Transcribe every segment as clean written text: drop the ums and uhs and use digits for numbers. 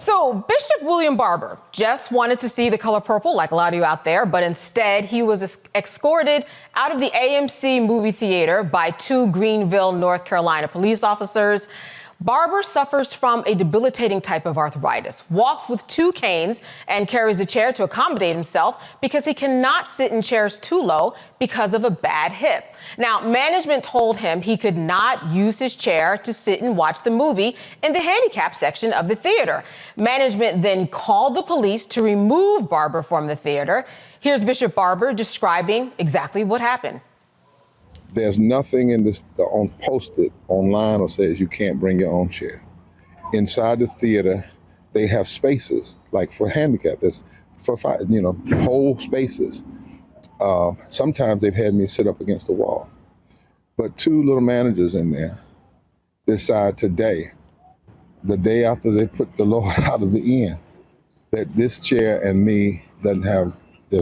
So Bishop William Barber just wanted to see the color purple like a lot of you out there, but instead he was escorted out of the AMC movie theater by two Greenville, North Carolina police officers. Barber suffers from a debilitating type of arthritis, walks with two canes, and carries a chair to accommodate himself because he cannot sit in chairs too low because of a bad hip. Now, management told him he could not use his chair to sit and watch the movie in the handicapped section of the theater. Management then called the police to remove Barber from the theater. Here's Bishop Barber describing exactly what happened. There's nothing in this posted online or says you can't bring your own chair. Inside the theater, they have spaces like for handicapped. That's for whole spaces. Sometimes they've had me sit up against the wall. But two little managers in there decide today, the day after they put the Lord out of the inn, that this chair and me there's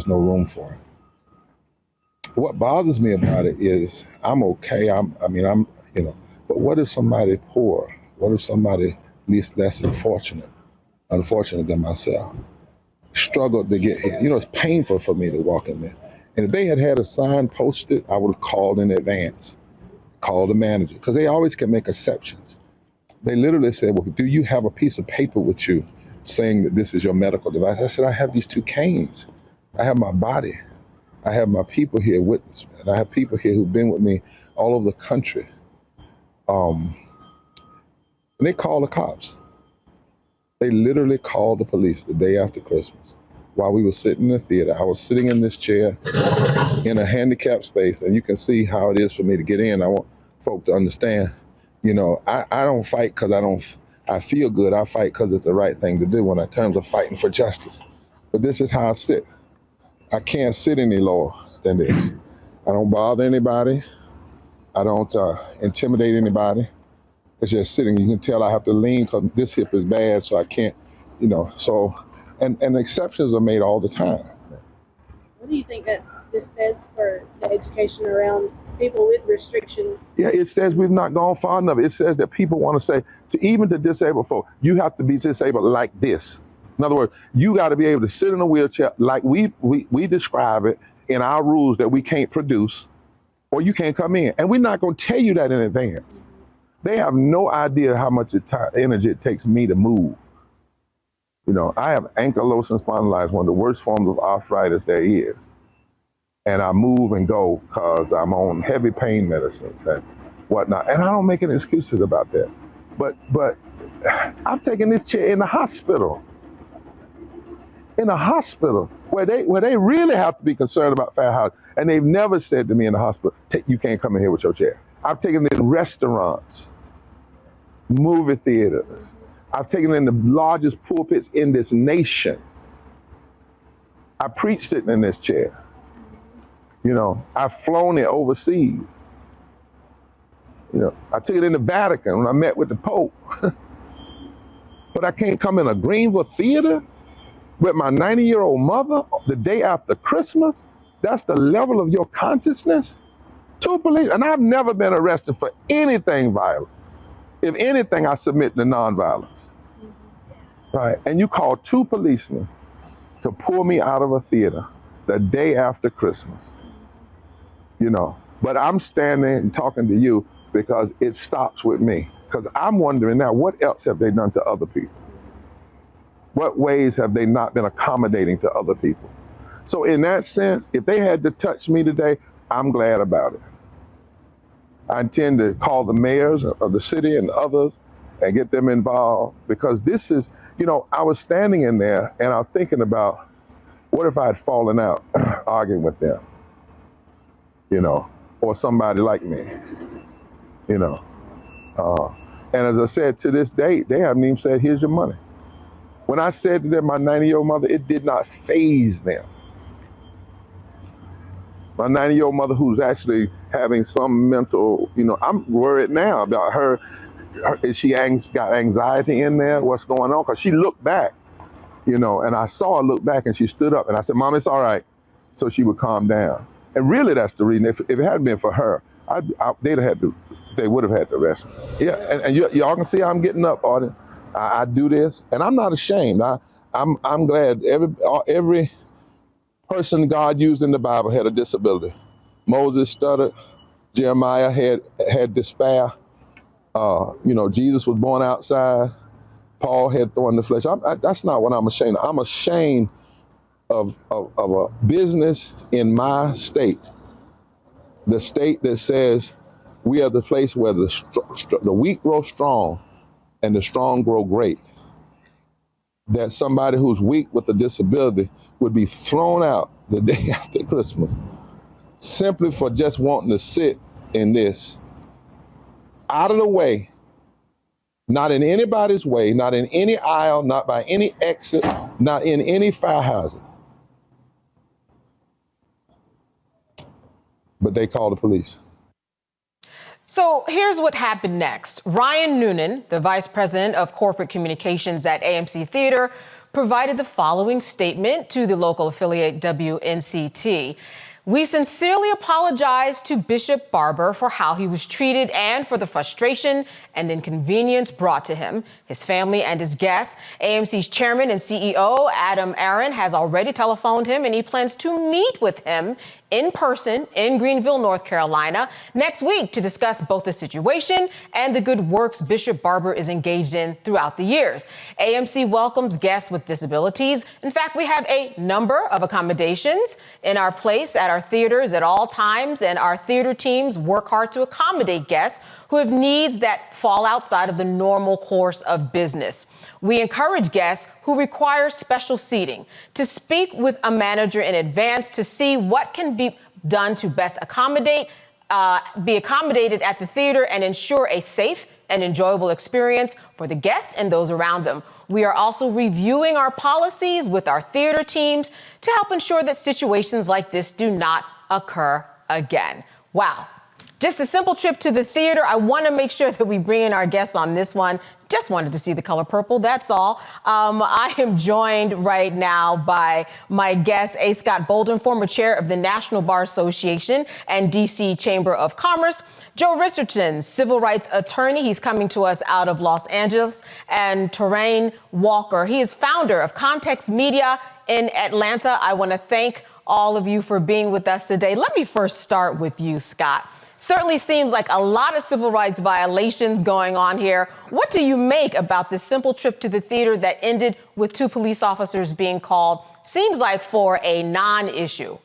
no room for it. What bothers me about it is I'm okay. But what if somebody poor? What if somebody less unfortunate than myself struggled to get here? It's painful for me to walk in there. And if they had a sign posted, I would have called in advance, called the manager, because they always can make exceptions. They literally said, well, do you have a piece of paper with you saying that this is your medical device? I said, I have these two canes. I have my body. I have my people here witness me, and I have people here who've been with me all over the country. And they called the cops. They literally called the police the day after Christmas while we were sitting in the theater. I was sitting in this chair in a handicapped space, and you can see how it is for me to get in. I want folk to understand, I don't fight because I feel good. I fight because it's the right thing to do when in terms of fighting for justice. But this is how I sit. I can't sit any lower than this. I don't bother anybody. I don't intimidate anybody. It's just sitting. You can tell I have to lean because this hip is bad, so I can't, and exceptions are made all the time. What do you think this says for the education around people with restrictions? Yeah, it says we've not gone far enough. It says that people want to say, even to disabled folk, you have to be disabled like this. In other words, you got to be able to sit in a wheelchair like we describe it in our rules that we can't produce, or you can't come in. And we're not going to tell you that in advance. They have no idea how much energy it takes me to move. I have ankylosing spondylitis, one of the worst forms of arthritis there is. And I move and go because I'm on heavy pain medicines and whatnot. And I don't make any excuses about that. But I've taken this chair in the hospital. In a hospital where they really have to be concerned about fair housing. And they've never said to me in the hospital, you can't come in here with your chair. I've taken it in restaurants, movie theaters. I've taken it in the largest pulpits in this nation. I preach sitting in this chair. I've flown it overseas. I took it in the Vatican when I met with the Pope. But I can't come in a Greenville theater with my 90-year-old mother the day after Christmas? That's the level of your consciousness? Two police, and I've never been arrested for anything violent. If anything, I submit to nonviolence. Right? And you call two policemen to pull me out of a theater the day after Christmas. But I'm standing and talking to you because it stops with me. Because I'm wondering now, what else have they done to other people? What ways have they not been accommodating to other people? So in that sense, if they had to touch me today, I'm glad about it. I intend to call the mayors of the city and others and get them involved, because this is, I was standing in there and I was thinking about, what if I had fallen out arguing with them, or somebody like me, and as I said, to this date, they haven't even said, here's your money. When I said to them, my 90-year-old mother, it did not faze them. My 90-year-old mother, who's actually having some mental, I'm worried now about her. Is she got anxiety in there? What's going on? Because she looked back, and I saw her look back and she stood up and I said, Mom, it's all right. So she would calm down. And really that's the reason. If it hadn't been for her, they would have had to arrest me. Yeah, and y'all can see I'm getting up, Aron. I do this, and I'm not ashamed. I'm glad every person God used in the Bible had a disability. Moses stuttered. Jeremiah had despair. Jesus was born outside. Paul had thorn in the flesh. That's not what I'm ashamed of. I'm ashamed of a business in my state, the state that says we are the place where the weak grow strong and the strong grow great. That somebody who's weak with a disability would be thrown out the day after Christmas simply for just wanting to sit in this. Out of the way, not in anybody's way, not in any aisle, not by any exit, not in any fire hazard. But they call the police. So here's what happened next. Ryan Noonan, the vice president of corporate communications at AMC Theater, provided the following statement to the local affiliate WNCT. We sincerely apologize to Bishop Barber for how he was treated and for the frustration and inconvenience brought to him, his family, and his guests. AMC's chairman and CEO, Aron, has already telephoned him, and he plans to meet with him in person in Greenville, North Carolina, next week to discuss both the situation and the good works Bishop Barber is engaged in throughout the years. AMC welcomes guests with disabilities. In fact, we have a number of accommodations in our place at our theaters at all times, and our theater teams work hard to accommodate guests who have needs that fall outside of the normal course of business. We encourage guests who require special seating to speak with a manager in advance to see what can be done to best be accommodated at the theater and ensure a safe and enjoyable experience for the guest and those around them. We are also reviewing our policies with our theater teams to help ensure that situations like this do not occur again. Wow. Just a simple trip to the theater. I want to make sure that we bring in our guests on this one. Just wanted to see the color purple, that's all. I am joined right now by my guest, A. Scott Bolden, former chair of the National Bar Association and D.C. Chamber of Commerce. Joe Richardson, civil rights attorney. He's coming to us out of Los Angeles. And Terrain Walker. He is founder of Context Media in Atlanta. I want to thank all of you for being with us today. Let me first start with you, Scott. Certainly seems like a lot of civil rights violations going on here. What do you make about this simple trip to the theater that ended with 2 police officers being called, seems like for a non-issue?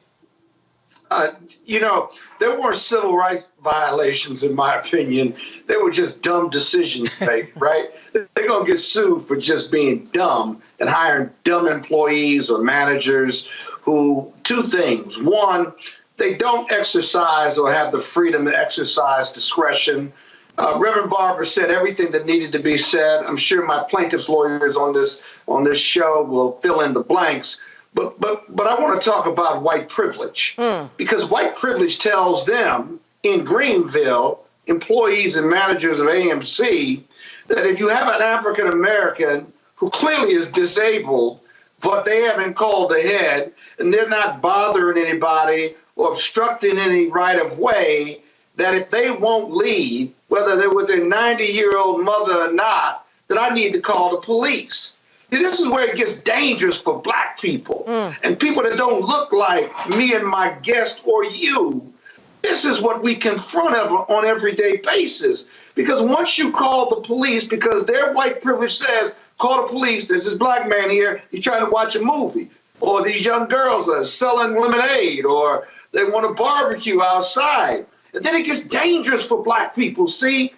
There weren't civil rights violations, in my opinion. They were just dumb decisions made, right? They're going to get sued for just being dumb and hiring dumb employees or managers who, 2 things. One, they don't exercise or have the freedom to exercise discretion. Reverend Barber said everything that needed to be said. I'm sure my plaintiff's lawyers on this show will fill in the blanks. But I want to talk about white privilege, because white privilege tells them in Greenville, employees and managers of AMC, that if you have an African American who clearly is disabled, but they haven't called ahead and they're not bothering anybody or obstructing any right of way, that if they won't leave, whether they're with their 90-year-old mother or not, that I need to call the police. See, this is where it gets dangerous for black people and people that don't look like me and my guest or you. This is what we confront on an everyday basis. Because once you call the police, because their white privilege says, call the police, there's this black man here, he's trying to watch a movie. Or these young girls are selling lemonade, or they want to barbecue outside. And then it gets dangerous for black people. See,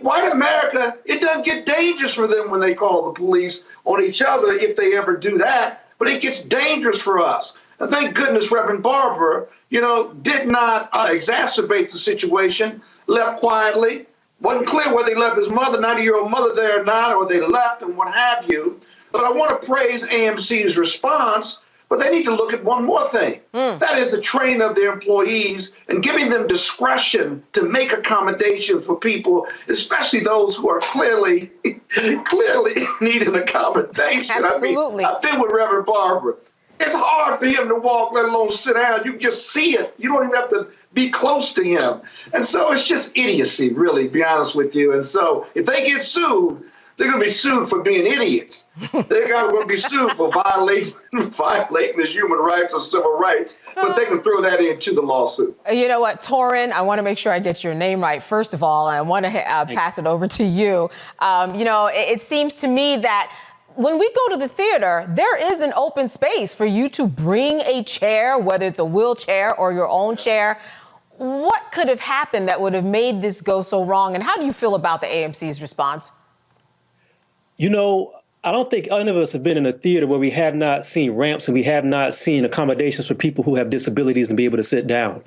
white America, it doesn't get dangerous for them when they call the police on each other, if they ever do that, but it gets dangerous for us. And thank goodness Reverend Barber, did not exacerbate the situation, left quietly. Wasn't clear whether he left his mother, 90-year-old mother there or not, or they left and what have you. But I want to praise AMC's response, but they need to look at one more thing. That is the training of their employees and giving them discretion to make accommodations for people, especially those who are clearly need an accommodation. Absolutely. I've been with Reverend Barber. It's hard for him to walk, let alone sit down. You can just see it. You don't even have to be close to him. And so it's just idiocy, really, to be honest with you. And so if they get sued, They're going to be sued for being idiots. They're going to be sued for violating his human rights or civil rights, but they can throw that into the lawsuit. You know what, Torin, I want to make sure I get your name right, first of all, and I want to pass it over to you. It seems to me that when we go to the theater, there is an open space for you to bring a chair, whether it's a wheelchair or your own chair. What could have happened that would have made this go so wrong? And how do you feel about the AMC's response? I don't think any of us have been in a theater where we have not seen ramps and we have not seen accommodations for people who have disabilities and be able to sit down.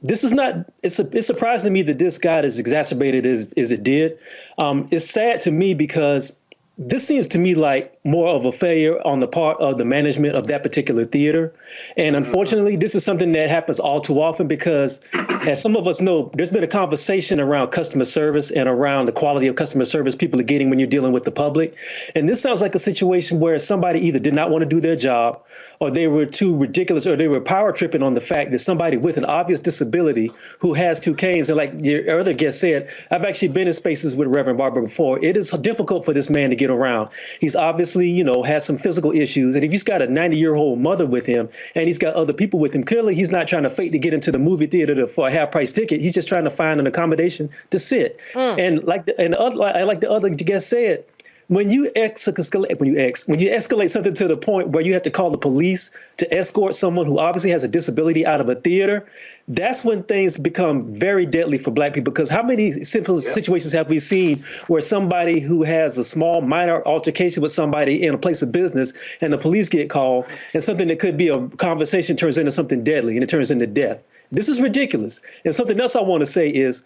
It's surprising to me that this got as exacerbated as it did. It's sad to me because this seems to me like more of a failure on the part of the management of that particular theater. And unfortunately, this is something that happens all too often because, as some of us know, there's been a conversation around customer service and around the quality of customer service people are getting when you're dealing with the public. And this sounds like a situation where somebody either did not want to do their job, or they were too ridiculous, or they were power tripping on the fact that somebody with an obvious disability who has two canes, and like your other guest said, I've actually been in spaces with Reverend Barber before. It is difficult for this man to get around. He's obviously, has some physical issues. And if he's got a 90-year-old mother with him and he's got other people with him, clearly he's not trying to fake to get into the movie theater for a half-price ticket. He's just trying to find an accommodation to sit. And like the other guest said, when you escalate something to the point where you have to call the police to escort someone who obviously has a disability out of a theater, that's when things become very deadly for Black people. Because how many simple situations have we seen where somebody who has a small minor altercation with somebody in a place of business and the police get called and something that could be a conversation turns into something deadly and it turns into death? This is ridiculous. And something else I want to say is,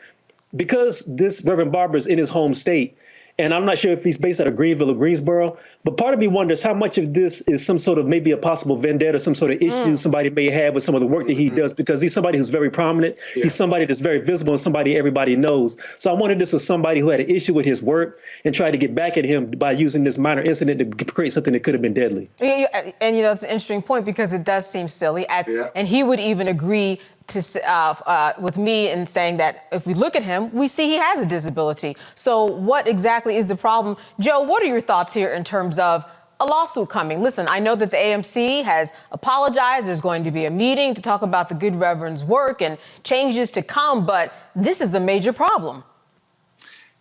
because this Reverend Barber is in his home state, and I'm not sure if he's based out of Greenville or Greensboro, but part of me wonders how much of this is some sort of maybe a possible vendetta, some sort of issue somebody may have with some of the work that he does, because he's somebody who's very prominent. Yeah. He's somebody that's very visible and somebody everybody knows. So I wondered if this was somebody who had an issue with his work and tried to get back at him by using this minor incident to create something that could have been deadly. And it's an interesting point because it does seem silly, and he would even agree with me in saying that if we look at him, we see he has a disability. So what exactly is the problem? Joe, what are your thoughts here in terms of a lawsuit coming? Listen, I know that the AMC has apologized. There's going to be a meeting to talk about the good Reverend's work and changes to come, but this is a major problem.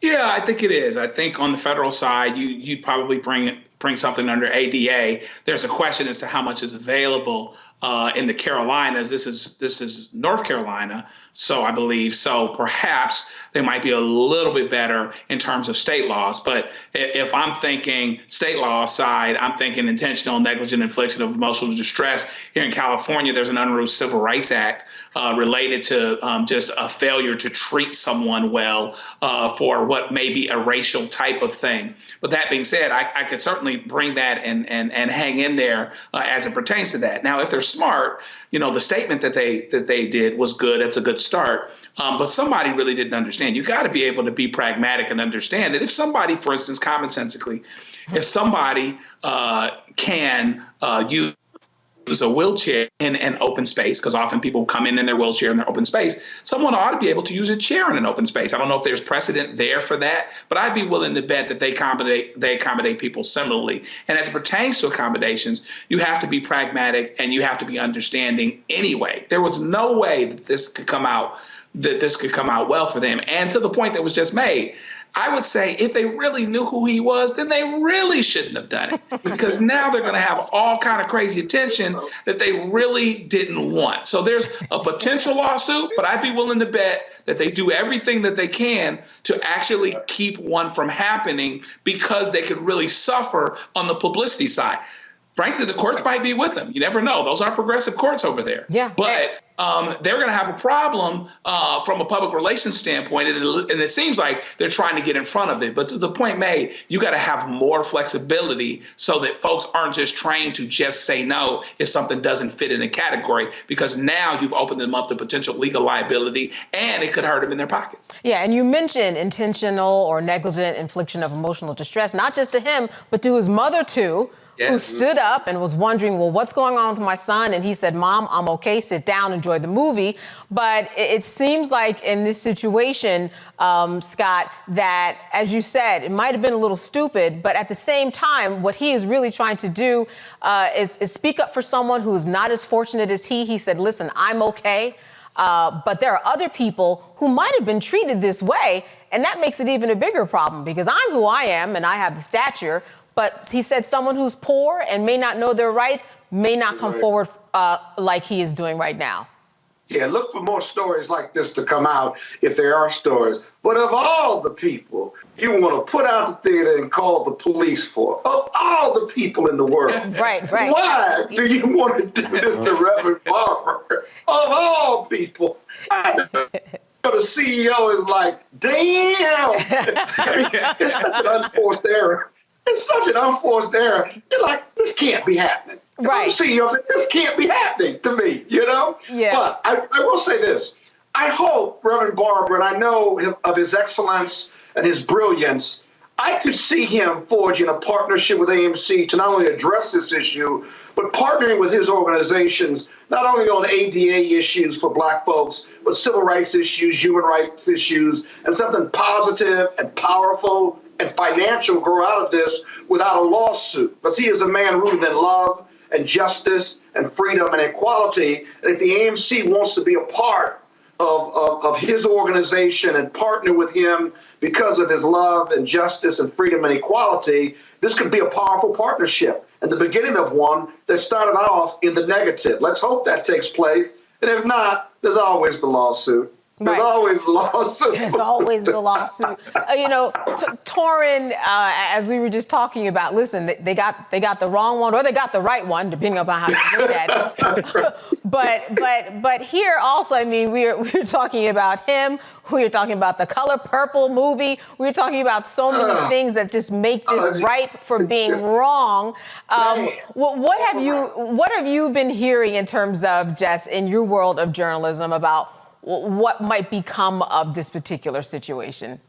Yeah, I think it is. I think on the federal side, you'd probably bring something under ADA. There's a question as to how much is available in the Carolinas. This is North Carolina, so I believe. So perhaps they might be a little bit better in terms of state laws. But if I'm thinking state law side, I'm thinking intentional negligent infliction of emotional distress. Here in California, there's an unruly Civil Rights Act related to just a failure to treat someone well for what may be a racial type of thing. But that being said, I could certainly bring that and hang in there as it pertains to that. Now, if they're smart, the statement that they did was good. It's a good start. But somebody really didn't understand. You got to be able to be pragmatic and understand that if somebody, for instance, commonsensically, if somebody can use a wheelchair in an open space, because often people come in their wheelchair in their open space, someone ought to be able to use a chair in an open space. I don't know if there's precedent there for that, but I'd be willing to bet that they accommodate people similarly. And as it pertains to accommodations, you have to be pragmatic and you have to be understanding anyway. There was no way that this could come out well for them. And to the point that was just made, I would say if they really knew who he was, then they really shouldn't have done it, because now they're going to have all kind of crazy attention that they really didn't want. So there's a potential lawsuit, but I'd be willing to bet that they do everything that they can to actually keep one from happening, because they could really suffer on the publicity side. Frankly, the courts might be with them. You never know. Those are progressive courts over there. Yeah. But they're going to have a problem from a public relations standpoint. And it seems like they're trying to get in front of it. But to the point made, you got to have more flexibility so that folks aren't just trained to just say no if something doesn't fit in a category, because now you've opened them up to potential legal liability and it could hurt them in their pockets. Yeah. And you mentioned intentional or negligent infliction of emotional distress, not just to him, but to his mother, too. Yes. Who stood up and was wondering, well, what's going on with my son? And he said, Mom, I'm okay. Sit down and drink enjoy the movie. But it seems like in this situation, Scott, that, as you said, it might have been a little stupid, but at the same time, what he is really trying to do is speak up for someone who is not as fortunate as he. He said, listen, I'm okay. But there are other people who might have been treated this way, and that makes it even a bigger problem because I'm who I am and I have the stature. But he said someone who's poor and may not know their rights may not come forward like he is doing right now. Yeah, look for more stories like this to come out if there are stories. But of all the people you want to put out the theater and call the police for, of all the people in the world, right. Why do you want to do this to Reverend Barber? Of all people. The CEO is like, damn. It's such an unforced error. It's such an unforced error. You're like, this can't be happening. Right. The CEO said, this can't be happening to me, you know? Yes. But I will say this. I hope Reverend Barber, and I know of his excellence and his brilliance, I could see him forging a partnership with AMC to not only address this issue, but partnering with his organizations, not only on ADA issues for Black folks, but civil rights issues, human rights issues, and something positive and powerful and financial grow out of this without a lawsuit. Because he is a man rooted in love and justice and freedom and equality. And if the AMC wants to be a part of his organization and partner with him because of his love and justice and freedom and equality, this could be a powerful partnership and the beginning of one that started off in the negative. Let's hope that takes place. And if not, there's always the lawsuit. There's always the lawsuit. There's always the lawsuit. Torin, as we were just talking about, listen, they got the wrong one or they got the right one, depending upon how you look at it. but here also, I mean, we're talking about him. We're talking about the Color Purple movie. We're talking about so many things that just make this ripe for being wrong. What have you been hearing in terms of, Jess, in your world of journalism about what might become of this particular situation?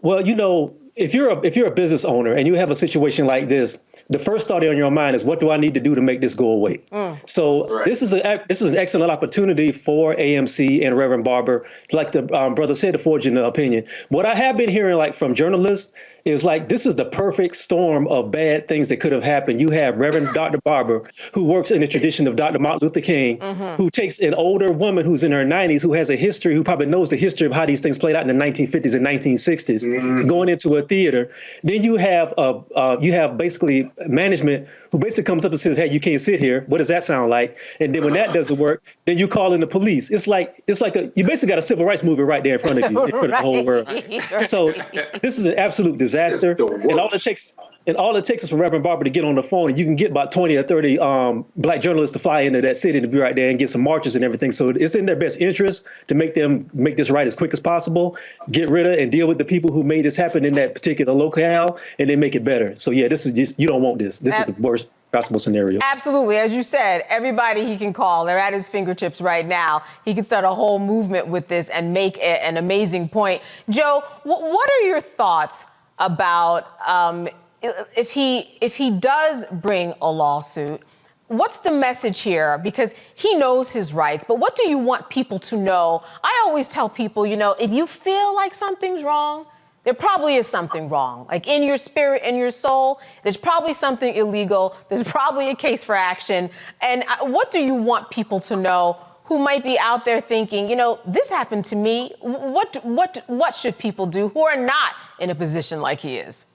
Well, you know, if you're a business owner and you have a situation like this, the first thought on your mind is, what do I need to do to make this go away? So this is an excellent opportunity for AMC and Reverend Barber, like the brother said, to forge an opinion. What I have been hearing, like, from journalists is like, this is the perfect storm of bad things that could have happened. You have Reverend Dr. Barber, who works in the tradition of Dr. Martin Luther King, who takes an older woman who's in her 90s, who has a history, who probably knows the history of how these things played out in the 1950s and 1960s, going into a theater. Then you have basically management who basically comes up and says, hey, you can't sit here. What does that sound like? And then when that doesn't work, then you call in the police. It's like you basically got a civil rights movement right there in front of you, in front of the whole world. So this is an absolute disaster. And all it takes is for Reverend Barber to get on the phone, and you can get about 20 or 30 Black journalists to fly into that city to be right there and get some marches and everything. So it's in their best interest to make this right as quick as possible, get rid of and deal with the people who made this happen in that particular locale, and then make it better. So yeah, this is just, you don't want this. This is the worst possible scenario. Absolutely. As you said, everybody he can call, they're at his fingertips right now. He can start a whole movement with this and make an amazing point. Joe, what are your thoughts about if he does bring a lawsuit? What's the message here? Because he knows his rights, but what do you want people to know? I always tell people, if you feel like something's wrong, there probably is something wrong. Like, in your spirit and your soul, there's probably something illegal. There's probably a case for action. And what do you want people to know who might be out there thinking, this happened to me? What should people do who are not in a position like he is?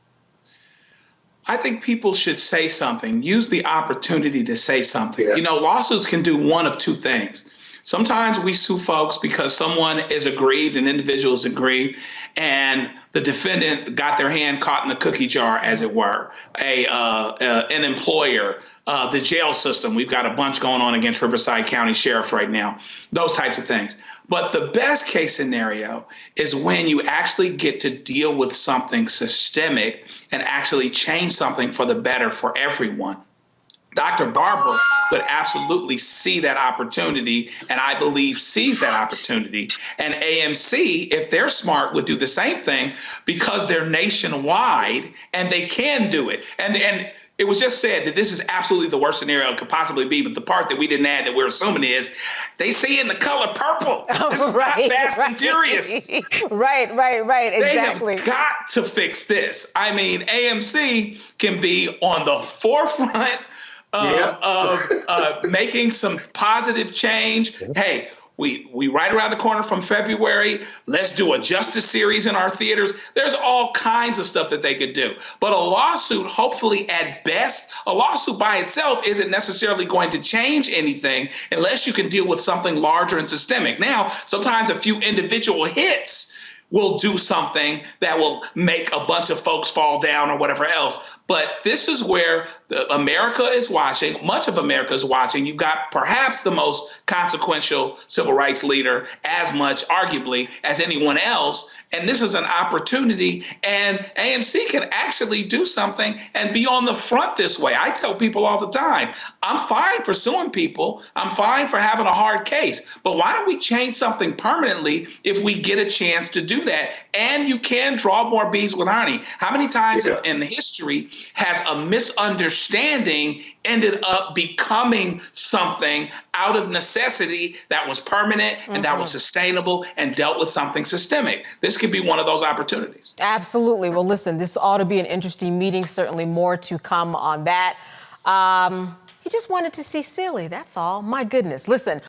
I think people should say something, use the opportunity to say something. Yeah. Lawsuits can do one of two things. Sometimes we sue folks because someone is aggrieved, an individual is aggrieved, and the defendant got their hand caught in the cookie jar, as it were. An employer, the jail system. We've got a bunch going on against Riverside County sheriffs right now, those types of things. But the best case scenario is when you actually get to deal with something systemic and actually change something for the better for everyone. Dr. Barber would absolutely see that opportunity, and I believe sees that opportunity. And AMC, if they're smart, would do the same thing because they're nationwide and they can do it. And It was just said that this is absolutely the worst scenario it could possibly be, but the part that we didn't add that we're assuming is they see in the color purple. This is not Fast and Furious. Right, exactly. They have got to fix this. I mean, AMC can be on the forefront of making some positive change. Hey, we right around the corner from February. Let's do a justice series in our theaters. There's all kinds of stuff that they could do. But a lawsuit, hopefully at best, a lawsuit by itself isn't necessarily going to change anything unless you can deal with something larger and systemic. Now, sometimes a few individual hits will do something that will make a bunch of folks fall down or whatever else. But this is where America is watching. Much of America is watching. You've got perhaps the most consequential civil rights leader, as much arguably as anyone else. And this is an opportunity. And AMC can actually do something and be on the front this way. I tell people all the time, I'm fine for suing people. I'm fine for having a hard case. But why don't we change something permanently if we get a chance to do that? And you can draw more beads with honey. How many times in the history has a misunderstanding ended up becoming something out of necessity that was permanent and that was sustainable and dealt with something systemic? This could be one of those opportunities. Absolutely. Well, listen, this ought to be an interesting meeting. Certainly more to come on that. He just wanted to see silly. That's all. My goodness. Listen.